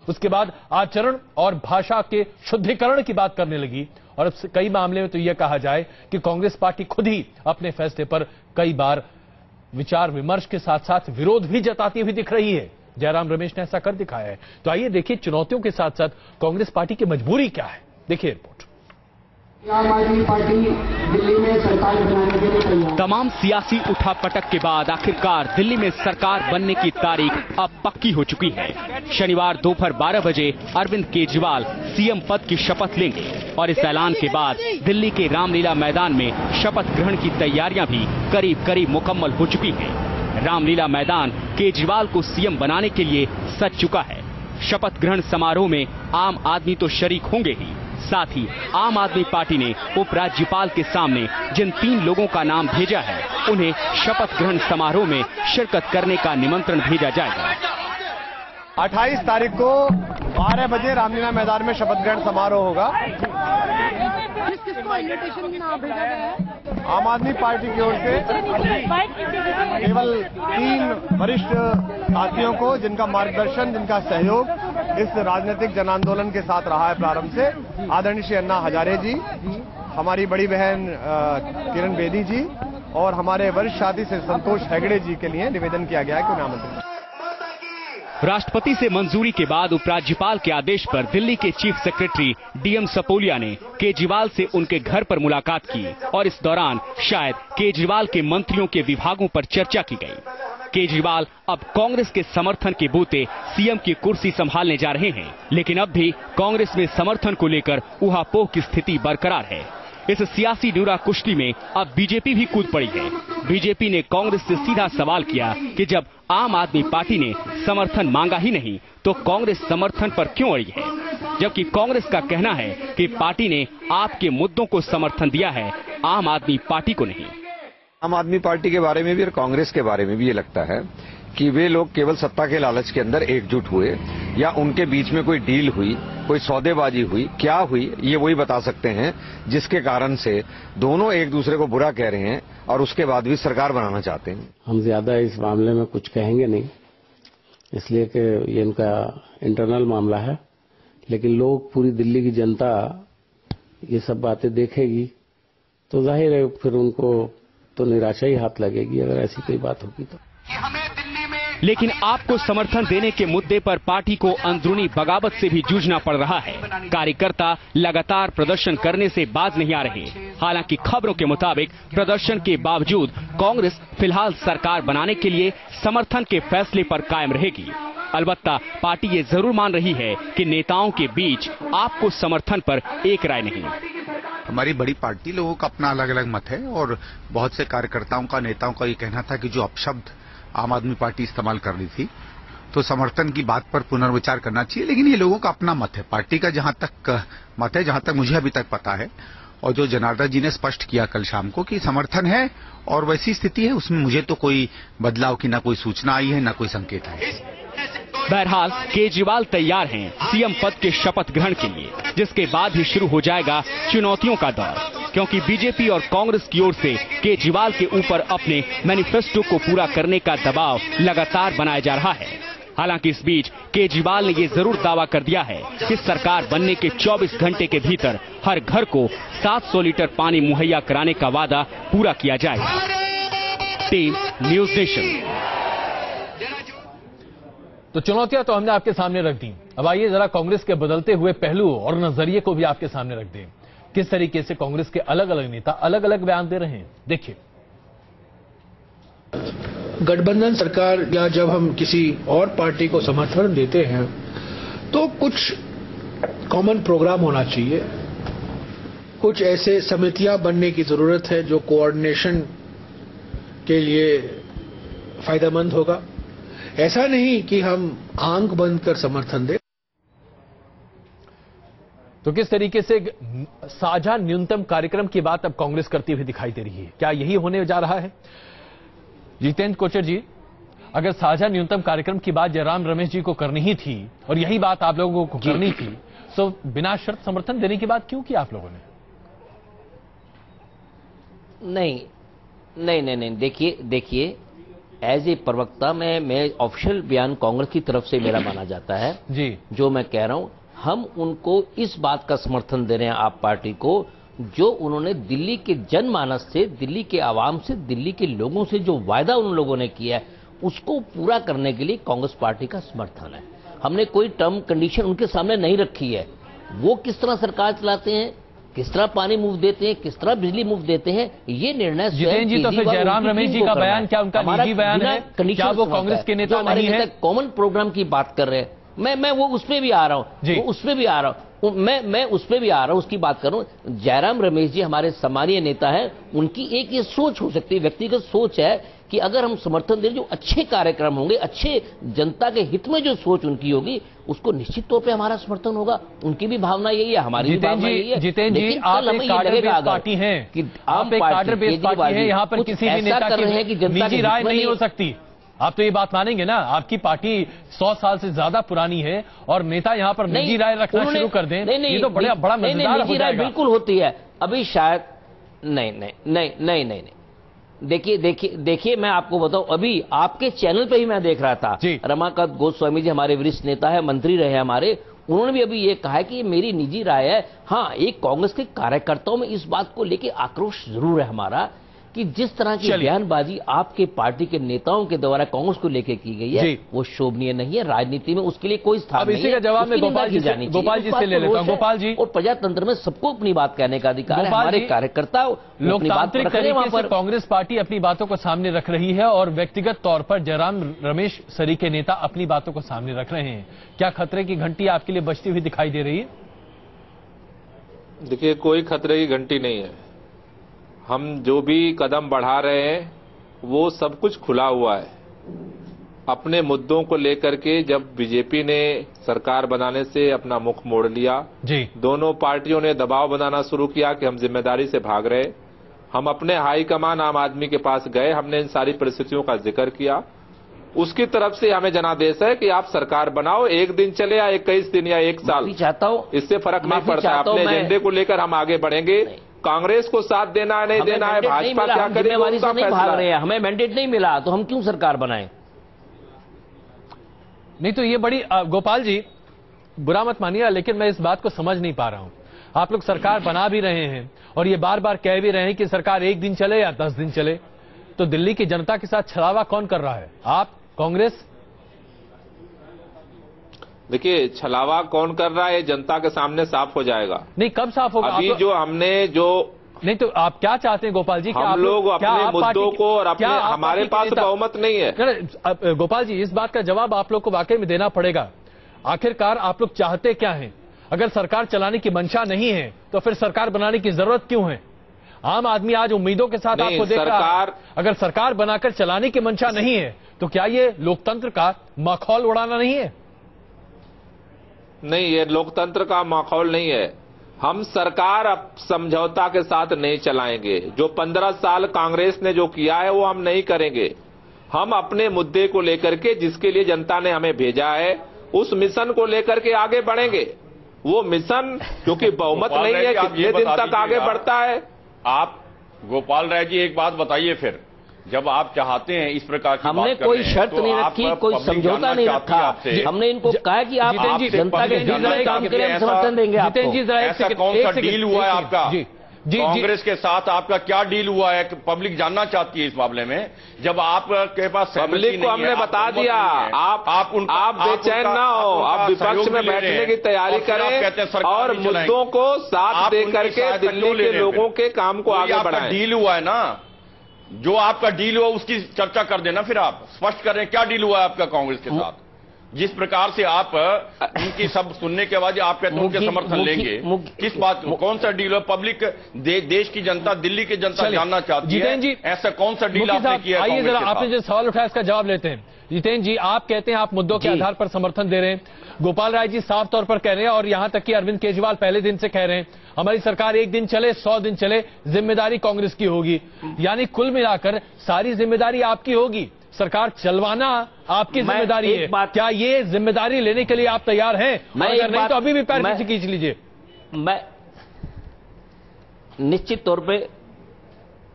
उसके बाद आचरण और भाषा के शुद्धिकरण की बात करने लगी। और अब कई मामले में तो यह कहा जाए कि कांग्रेस पार्टी खुद ही अपने फैसले पर कई बार विचार विमर्श के साथ साथ विरोध भी जताती हुई दिख रही है। जयराम रमेश ने ऐसा कर दिखाया है। तो आइए देखिए चुनौतियों के साथ साथ कांग्रेस पार्टी की मजबूरी क्या है, देखिए रिपोर्ट। आम आदमी पार्टी दिल्ली में सरकार बनाने के लिए तैयार। तमाम सियासी उठापटक के बाद आखिरकार दिल्ली में सरकार बनने की तारीख अब पक्की हो चुकी है। शनिवार दोपहर 12 बजे अरविंद केजरीवाल सीएम पद की शपथ लेंगे और इस ऐलान के बाद दिल्ली के रामलीला मैदान में शपथ ग्रहण की तैयारियां भी करीब करीब मुकम्मल हो चुकी हैं। रामलीला मैदान केजरीवाल को सीएम बनाने के लिए सज चुका है। शपथ ग्रहण समारोह में आम आदमी तो शरीक होंगे ही, साथ ही आम आदमी पार्टी ने उपराज्यपाल के सामने जिन 3 लोगों का नाम भेजा है उन्हें शपथ ग्रहण समारोह में शिरकत करने का निमंत्रण भेजा जाएगा। 28 तारीख को 12 बजे रामलीला मैदान में शपथ ग्रहण समारोह होगा। किसको इन्विटेशन भेजा गया है? आम आदमी पार्टी की ओर से केवल 3 वरिष्ठ साथियों को, जिनका मार्गदर्शन, जिनका सहयोग इस राजनीतिक जन आंदोलन के साथ रहा है प्रारंभ से, आदरणीय श्री अन्ना हजारे जी, हमारी बड़ी बहन किरण बेदी जी और हमारे वरिष्ठ साथी से संतोष हेगड़े जी के लिए निवेदन किया गया है कि उन्हें आमंत्रित। राष्ट्रपति से मंजूरी के बाद उपराज्यपाल के आदेश पर दिल्ली के चीफ सेक्रेटरी डीएम सपोलिया ने केजरीवाल से उनके घर पर मुलाकात की और इस दौरान शायद केजरीवाल के मंत्रियों के विभागों पर चर्चा की गई। केजरीवाल अब कांग्रेस के समर्थन के बूते सीएम की कुर्सी संभालने जा रहे हैं, लेकिन अब भी कांग्रेस में समर्थन को लेकर ऊहापोह की स्थिति बरकरार है। इस सियासी डूरा कुश्ती में अब बीजेपी भी कूद पड़ी है। बीजेपी ने कांग्रेस से सीधा सवाल किया कि जब आम आदमी पार्टी ने समर्थन मांगा ही नहीं तो कांग्रेस समर्थन पर क्यों अड़ी है, जबकि कांग्रेस का कहना है कि पार्टी ने आपके मुद्दों को समर्थन दिया है, आम आदमी पार्टी को नहीं। आम आदमी पार्टी के बारे में भी और कांग्रेस के बारे में भी ये लगता है कि वे लोग केवल सत्ता के लालच के अंदर एकजुट हुए या उनके बीच में कोई डील हुई, कोई सौदेबाजी हुई, क्या हुई ये वही बता सकते हैं, जिसके कारण से दोनों एक दूसरे को बुरा कह रहे हैं और उसके बाद भी सरकार बनाना चाहते हैं। हम ज्यादा इस मामले में कुछ कहेंगे नहीं, इसलिए कि ये इनका इंटरनल मामला है, लेकिन लोग, पूरी दिल्ली की जनता ये सब बातें देखेगी तो जाहिर है फिर उनको तो निराशा ही हाथ लगेगी अगर ऐसी कोई बात होगी तो। लेकिन आपको समर्थन देने के मुद्दे पर पार्टी को अंदरूनी बगावत से भी जूझना पड़ रहा है। कार्यकर्ता लगातार प्रदर्शन करने से बाज नहीं आ रहे। हालांकि खबरों के मुताबिक प्रदर्शन के बावजूद कांग्रेस फिलहाल सरकार बनाने के लिए समर्थन के फैसले पर कायम रहेगी। अलबत्ता पार्टी ये जरूर मान रही है कि नेताओं के बीच आपको समर्थन पर एक राय नहीं। हमारी बड़ी पार्टी, लोगों का अपना अलग अलग मत है और बहुत से कार्यकर्ताओं का, नेताओं का ये कहना था कि जो अपशब्द आम आदमी पार्टी इस्तेमाल कर रही थी तो समर्थन की बात पर पुनर्विचार करना चाहिए। लेकिन ये लोगों का अपना मत है, पार्टी का जहां तक मत है, जहां तक मुझे अभी तक पता है, और जो जनार्दन जी ने स्पष्ट किया कल शाम को कि समर्थन है और वैसी स्थिति है, उसमें मुझे तो कोई बदलाव की ना कोई सूचना आई है ना कोई संकेत है। बहरहाल केजरीवाल तैयार हैं सीएम पद के शपथ ग्रहण के लिए, जिसके बाद ही शुरू हो जाएगा चुनौतियों का दौर, क्योंकि बीजेपी और कांग्रेस की ओर से केजरीवाल के ऊपर अपने मैनिफेस्टो को पूरा करने का दबाव लगातार बनाया जा रहा है। हालांकि इस बीच केजरीवाल ने ये जरूर दावा कर दिया है कि सरकार बनने के 24 घंटे के भीतर हर घर को 700 लीटर पानी मुहैया कराने का वादा पूरा किया जाएगा। Team news nation. तो चुनौतियां तो हमने आपके सामने रख दी। अब आइए जरा कांग्रेस के बदलते हुए पहलू और नजरिए को भी आपके सामने रख दें। किस तरीके से कांग्रेस के अलग अलग नेता अलग अलग बयान दे रहे हैं, देखिए। गठबंधन सरकार या जब हम किसी और पार्टी को समर्थन देते हैं तो कुछ कॉमन प्रोग्राम होना चाहिए, कुछ ऐसे समितियां बनने की जरूरत है जो कोऑर्डिनेशन के लिए फायदेमंद होगा। ऐसा नहीं कि हम आंख बंद कर समर्थन दें। तो किस तरीके से साझा न्यूनतम कार्यक्रम की बात अब कांग्रेस करती हुई दिखाई दे रही है, क्या यही होने जा रहा है? जितेंद्र कोचर जी, अगर साझा न्यूनतम कार्यक्रम की बात जयराम रमेश जी को करनी ही थी और यही बात आप लोगों को करनी थी, तो बिना शर्त समर्थन देने की बात क्यों की आप लोगों ने? नहीं, देखिए एज ए प्रवक्ता मैं ऑफिशियल बयान कांग्रेस की तरफ से मेरा माना जाता है जी, जो मैं कह रहा हूं, हम उनको इस बात का समर्थन दे रहे हैं आप पार्टी को, जो उन्होंने दिल्ली के जनमानस से, दिल्ली के आवाम से, दिल्ली के लोगों से जो वायदा उन लोगों ने किया है उसको पूरा करने के लिए कांग्रेस पार्टी का समर्थन है। हमने कोई टर्म कंडीशन उनके सामने नहीं रखी है। वो किस तरह सरकार चलाते हैं, किस तरह पानी मुफ्त देते हैं, किस तरह बिजली मुफ्त देते हैं, ये निर्णय जितेंद्र जी, तो फिर जयराम रमेश जी का बयान क्या उनका निजी बयान है? क्या वो कांग्रेस के नेता नहीं है? कॉमन प्रोग्राम की बात कर रहे हैं, मैं वो उस पे भी आ रहा हूं, उस पे भी आ रहा हूं, मैं उस पे भी आ रहा हूं, उसकी बात कर रहा हूं। जयराम रमेश जी हमारे सम्मानीय नेता है, उनकी एक ये सोच हो सकती है, व्यक्तिगत सोच है कि अगर हम समर्थन दें, जो अच्छे कार्यक्रम होंगे, अच्छे जनता के हित में जो सोच उनकी होगी, उसको निश्चित तौर पे हमारा समर्थन होगा। उनकी भी भावना यही है, हमारी भी भावना यही है। जितेंद्र जी, आप एक कार्डर बेस्ड पार्टी हैं, कि आप एक कार्डर बेस्ड पार्टी हैं, यहाँ पर किसी भी नेता की निजी राय नहीं हो सकती। आप तो ये बात मानेंगे ना? आपकी पार्टी 100 साल से ज्यादा पुरानी है और नेता यहाँ पर निजी राय रखना शुरू कर दें, ये तो बड़ा मजेदार हो जाएगा। बिल्कुल होती है अभी शायद नहीं। देखिए मैं आपको बताऊं, अभी आपके चैनल पे ही मैं देख रहा था, रमाकांत गोस्वामी जी हमारे वरिष्ठ नेता है, मंत्री रहे हमारे, उन्होंने भी अभी ये कहा है कि ये मेरी निजी राय है। हाँ, एक कांग्रेस के कार्यकर्ताओं में इस बात को लेकर आक्रोश जरूर है हमारा कि जिस तरह की बयानबाजी आपके पार्टी के नेताओं के द्वारा कांग्रेस को लेकर की गई है वो शोभनीय नहीं है। राजनीति में उसके लिए कोई स्थान नहीं है। इसी का जवाब मैं गोपाल जी से ले लेता हूं। गोपाल जी, और प्रजातंत्र में सबको अपनी बात कहने का अधिकार है, हमारे कार्यकर्ता लोकतांत्रिक तरीके से कांग्रेस पार्टी अपनी बातों को सामने रख रही है और व्यक्तिगत तौर पर जयराम रमेश सरीखे नेता अपनी बातों को सामने रख रहे हैं। क्या खतरे की घंटी आपके लिए बजती हुई दिखाई दे रही है? देखिए, कोई खतरे की घंटी नहीं है। हम जो भी कदम बढ़ा रहे हैं वो सब कुछ खुला हुआ है। अपने मुद्दों को लेकर के जब बीजेपी ने सरकार बनाने से अपना मुख मोड़ लिया, दोनों पार्टियों ने दबाव बनाना शुरू किया कि हम जिम्मेदारी से भाग रहे। हम अपने हाईकमान आम आदमी के पास गए, हमने इन सारी परिस्थितियों का जिक्र किया। उसकी तरफ से हमें जनादेश है कि आप सरकार बनाओ, 1 दिन चले या 21 दिन या 1 साल, चाहता हूं इससे फर्क नहीं पड़ता। अपने एजेंडे को लेकर हम आगे बढ़ेंगे। कांग्रेस को साथ देना है नहीं देना है, भाजपा क्या करे उसका फैसला है। हमें मैंडेट नहीं मिला तो हम क्यों सरकार बनाएं? नहीं तो ये बड़ी गोपाल जी, बुरा मत मानिए, लेकिन मैं इस बात को समझ नहीं पा रहा हूं। आप लोग सरकार बना भी रहे हैं और ये बार बार कह भी रहे हैं कि सरकार 1 दिन चले या 10 दिन चले, तो दिल्ली की जनता के साथ छलावा कौन कर रहा है? आप, कांग्रेस? देखिए, छलावा कौन कर रहा है जनता के सामने साफ हो जाएगा। नहीं, कब साफ होगा? अभी जो हमने नहीं, तो आप क्या चाहते हैं गोपाल जी? हम लोग अपने मुद्दों को और अपने, हमारे पास बहुमत नहीं है। गोपाल जी, इस बात का जवाब आप लोग को वाकई में देना पड़ेगा। आखिरकार आप लोग चाहते क्या हैं? अगर सरकार चलाने की मंशा नहीं है तो फिर सरकार बनाने की जरूरत क्यों है? आम आदमी आज उम्मीदों के साथ आपको देख रहा है। अगर सरकार बनाकर चलाने की मंशा नहीं है तो क्या ये लोकतंत्र का माखौल उड़ाना नहीं है? नहीं, ये लोकतंत्र का माहौल नहीं है। हम सरकार अब समझौता के साथ नहीं चलाएंगे। जो 15 साल कांग्रेस ने जो किया है वो हम नहीं करेंगे। हम अपने मुद्दे को लेकर के, जिसके लिए जनता ने हमें भेजा है, उस मिशन को लेकर के आगे बढ़ेंगे। वो मिशन, क्योंकि बहुमत नहीं है, कितने दिन तक आगे बढ़ता है? आप गोपाल राय जी एक बात बताइए, फिर जब आप चाहते हैं इस प्रकार की हमने कोई शर्त तो नहीं रखी, कोई समझौता नहीं रखा। हमने इनको कहा कि आप जनता के हित में काम के लिए हम समर्थन देंगे आपको। ऐसा कौन सा डील हुआ है आपका कांग्रेस के साथ? आपका क्या डील हुआ है? पब्लिक जानना चाहती है इस मामले में। जब आपके पास पब्लिक को हमने बता दिया, आप बेचैन ना हो, आप विपक्ष में बैठने की तैयारी करें और मुद्दों को साथ दे करके दिल्ली के लोगों के काम को आगे बढ़ाएं। डील हुआ है ना, जो आपका डील हुआ उसकी चर्चा कर देना। फिर आप स्पष्ट कर रहे हैं क्या डील हुआ है आपका कांग्रेस के साथ? जिस प्रकार से आप इनकी सब सुनने के बाद आप कहते हैं उनके समर्थन लेंगे, किस बात, कौन सा डील है? पब्लिक, देश की जनता, दिल्ली की जनता जानना चाहती है ऐसा कौन सा डील आपने किया? आइए जरा, आपने जो सवाल उठाया इसका जवाब लेते हैं। जितेंद्र जी, आप कहते हैं आप मुद्दों के आधार पर समर्थन दे रहे हैं। गोपाल राय जी साफ तौर पर कह रहे हैं, और यहां तक कि अरविंद केजरीवाल पहले दिन से कह रहे हैं, हमारी सरकार 1 दिन चले 100 दिन चले, जिम्मेदारी कांग्रेस की होगी। यानी कुल मिलाकर सारी जिम्मेदारी आपकी होगी, सरकार चलवाना आपकी जिम्मेदारी है। क्या ये जिम्मेदारी लेने के लिए आप तैयार हैं? अगर नहीं तो अभी भी पैर पीछे खींच लीजिए। मैं निश्चित तौर पे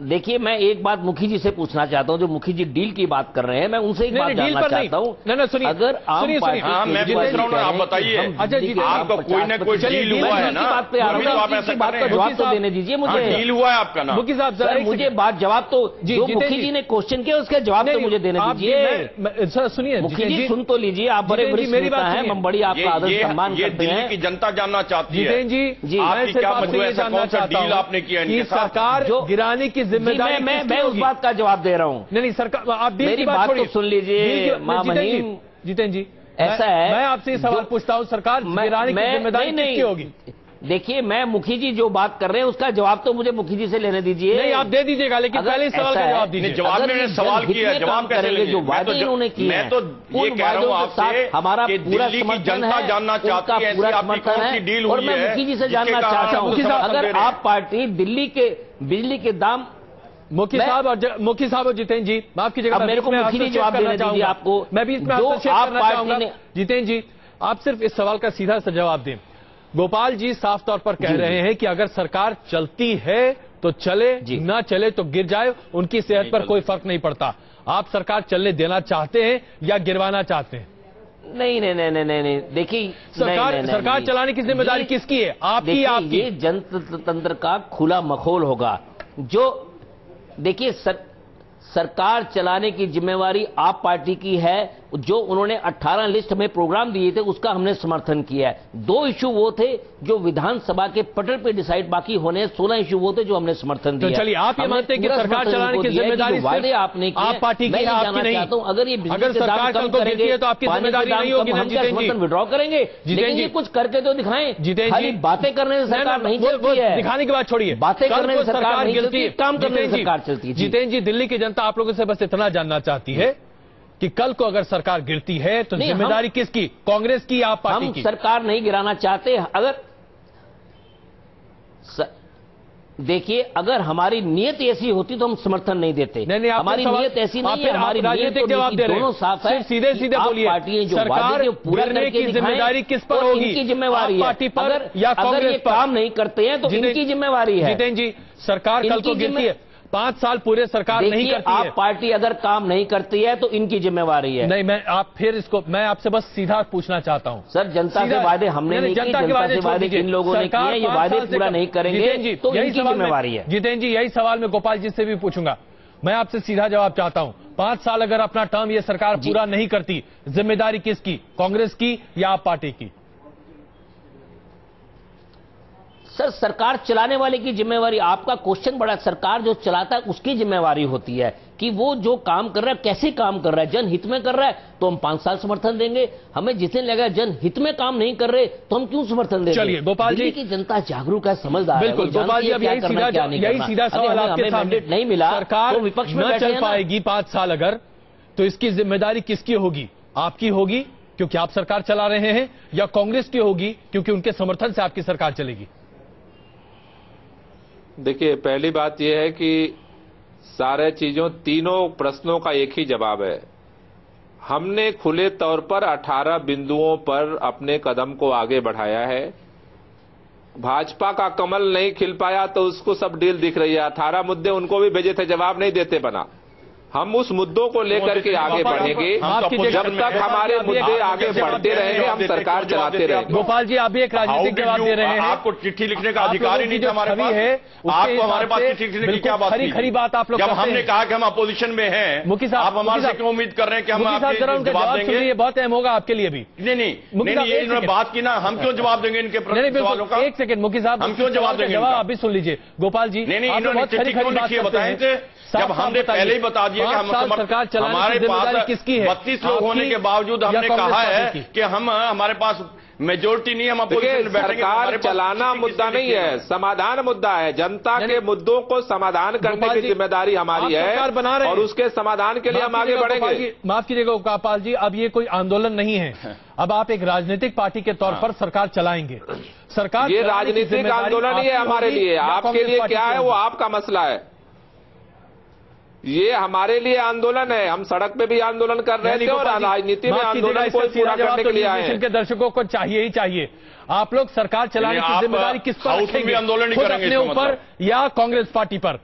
देखिए, मैं एक बात मुखी जी से पूछना चाहता हूं, जो मुखी जी डील की बात कर रहे हैं, मैं उनसे एक बात जानना चाहता हूं। सुनिए, अगर आम पार्टी, मैं पूछ रहा हूं ना, आप बताइए, आपका कोई ना कोई डील हुआ है ना? बात पे बात का जवाब तो देने दीजिए मुझे। डील हुआ है आपका ना? मुखी साहब सर, मुझे बात जवाब तो, जो मुखी जी ने क्वेश्चन किया उसका जवाब तो मुझे देने दीजिए। सर सुनिए, मुखी जी सुन तो लीजिए, आप बड़े वरिष्ठ नेता हैं, हम बड़ी आपका आदर सम्मान करते हैं। दिल्ली की जनता जानना चाहती है जितेंद्र जी, आपकी क्या मतलब ऐसा कौन सा डील आपने किया इनके साथ? सरकार गिराने की जिम्मेदारी मैं उस बात का जवाब दे रहा हूं। नहीं सरकार, आप मेरी बात तो सुन लीजिए। जितेंद्र जी, ऐसा है, मैं आपसे सवाल पूछता हूं, सरकार गिराने की जिम्मेदारी किसकी होगी? देखिए, मैं मुखी जी जो बात कर रहे हैं उसका जवाब तो मुझे मुखी जी से लेने दीजिए। नहीं, आप दे दीजिएगा, लेकिन पहले सवाल का जवाब दीजिए। जवाब मैंने सवाल किया, जवाब कैसे लेंगे? जो वादे इन्होंने किए, मैं तो ये कह रहा हूं आपसे, हमारा पूरा दिल्ली की जनता जानना चाहती है ऐसी आपकी कौन सी डील हुई है? और मैं मुखी जी से जानना चाहता हूं, अगर आप पार्टी दिल्ली के बिजली के दाम, मुखी साहब और जितेंद्र जी, माफ कीजिएगा, मेरे को मुखी जी जवाब देना चाहूंगा आपको। मैं भी इसमें हस्तक्षेप करना चाहूंगा। जितेंद्र जी, आप सिर्फ इस सवाल का सीधा सा जवाब दें। गोपाल जी साफ तौर पर कह रहे हैं कि अगर सरकार चलती है तो चले, ना चले तो गिर जाए, उनकी सेहत पर कोई फर्क नहीं पड़ता। आप सरकार चलने देना चाहते हैं या गिरवाना चाहते हैं? नहीं, देखिए, सरकार चलाने की जिम्मेदारी किसकी है, आपकी या आपकी? ये जनतंत्र का खुला मखौल होगा। जो देखिए, सरकार चलाने की जिम्मेवारी आप पार्टी की है। जो उन्होंने 18 लिस्ट में प्रोग्राम दिए थे उसका हमने समर्थन किया है। 2 इशू वो थे जो विधानसभा के पटल पे डिसाइड, बाकी होने 16 इशू वो थे जो हमने समर्थन दिया। तो चलिए, आप ये मानते हैं कि सरकार चलाने की जिम्मेदारी वादे आपने किए, आप पार्टी की है, आपकी नहीं? अगर ये अगर सरकार कल को गिरती है तो आपकी जिम्मेदारी नहीं होगी ना? जितेंद्र जी, विड्रॉ करेंगे, लेकिन ये कुछ करके तो दिखाएं। जितेंद्र जी, बातें करने से सरकार नहीं चलती है। दिखाने की बात छोड़िए, बातें करने से सरकार नहीं चलती है, काम करने से सरकार चलती है। जितेंद्र जी, दिल्ली की जनता आप लोगों से बस इतना जानना चाहती है कि कल को अगर सरकार गिरती है तो जिम्मेदारी किसकी, कांग्रेस की या आप पार्टी की? हम सरकार नहीं गिराना चाहते। अगर देखिए, अगर हमारी नीयत ऐसी होती तो हम समर्थन नहीं देते। नहीं, हमारी नीयत ऐसी नहीं है। हमारी राजनीतिक जवाब दे रहे हैं, दोनों साफ है। सीधे बोलिए, पार्टियां जो सरकार गिरने की जिम्मेदारी किस पर होगी? इनकी जिम्मेवारी है। अगर ये काम नहीं करते हैं तो इनकी जिम्मेवारी है। जितेंद्र जी, सरकार कल को गिरती है, 5 साल पूरे सरकार नहीं करती है। आप पार्टी अगर काम नहीं करती है तो इनकी जिम्मेवारी है। नहीं, मैं आपसे बस सीधा पूछना चाहता हूं सर, जनता से वादे हमने नहीं किए, जनता से वादे इन लोगों ने किए, ये वादे पूरा नहीं करेंगे तो इनकी जिम्मेवारी है। जितेंद्र जी, यही सवाल मैं गोपाल जी से भी पूछूंगा। मैं आपसे सीधा जवाब चाहता हूं, 5 साल अगर अपना टर्म ये सरकार पूरा नहीं करती, जिम्मेदारी किसकी, कांग्रेस की या आप पार्टी की? सर, सरकार चलाने वाले की जिम्मेवारी, आपका क्वेश्चन बड़ा, सरकार जो चलाता है उसकी जिम्मेवारी होती है कि वो जो काम कर रहा है कैसे काम कर रहा है। जनहित में कर रहा है तो हम 5 साल समर्थन देंगे। हमें जितने लगा जनहित में काम नहीं कर रहे तो हम क्यों समर्थन देंगे? चलिए गोपाल जी, की जनता जागरूक है, समझदार है। बिल्कुल गोपाल जी, अब यही सीधा सवाल आपके सामने नहीं मिला, सरकार विपक्ष में न चल पाएगी 5 साल अगर, तो इसकी जिम्मेदारी किसकी होगी? आपकी होगी क्योंकि आप सरकार चला रहे हैं, या कांग्रेस की होगी क्योंकि उनके समर्थन से आपकी सरकार चलेगी? देखिए, पहली बात यह है कि सारे चीजों, तीनों प्रश्नों का एक ही जवाब है। हमने खुले तौर पर 18 बिंदुओं पर अपने कदम को आगे बढ़ाया है। भाजपा का कमल नहीं खिल पाया तो उसको सब डील दिख रही है। 18 मुद्दे उनको भी भेजे थे, जवाब नहीं देते बना। हम उस मुद्दों को लेकर के आगे बढ़ेंगे। जब तक हमारे मुद्दे आगे बढ़ते रहेंगे हम सरकार चलाते रहेंगे। गोपाल जी, आप भी एक राजनीतिक जवाब दे रहे हैं। आपको चिट्ठी लिखने का अधिकार ही नहीं था हमारे पास है। आपको हमारे पास चिट्ठी लिखने की क्या बात थी? खरी बात आप लोग जब हमने कहा कि हम अपोजिशन में हैं, मुखी साहब, आप हमारे से क्यों उम्मीद कर रहे हैं कि हम आपके जवाब देंगे? ये बहुत अहम होगा आपके लिए भी। नहीं, ये इन्होंने बात की ना, हम क्यों जवाब देंगे इनके सवालों का? एक सेकंड मुखी साहब, हम क्यों जवाब देंगे? जवाब आप भी सुन लीजिए गोपाल जी। नहीं, इन्होंने चिट्ठी क्यों लिखी है बताएं। जब हमने पहले ही बता दिया कि हम हमारे पास किसकी है, 32 लोग होने के बावजूद हमने कहा है कि हमारे पास मेजोरिटी नहीं, हम अपोजिशन में बैठेंगे। सरकार चलाना मुद्दा नहीं है, समाधान मुद्दा है। जनता के मुद्दों को समाधान करने की जिम्मेदारी हमारी है और उसके समाधान के लिए हम आगे बढ़ेंगे। माफ कीजिएगा गोपाल जी, अब ये कोई आंदोलन नहीं है, अब आप एक राजनीतिक पार्टी के तौर पर सरकार चलाएंगे। सरकार, ये राजनीतिक आंदोलन ही है हमारे लिए, आपके लिए क्या है वो आपका मसला है। ये हमारे लिए आंदोलन है, हम सड़क पे भी आंदोलन कर रहे थे और राजनीति में आंदोलन को पूरा करने के लिए आए हैं। के दर्शकों को चाहिए ही चाहिए। आप लोग सरकार चलाने की जिम्मेदारी किस पर रखेंगे? आंदोलन अपने ऊपर या कांग्रेस पार्टी पर?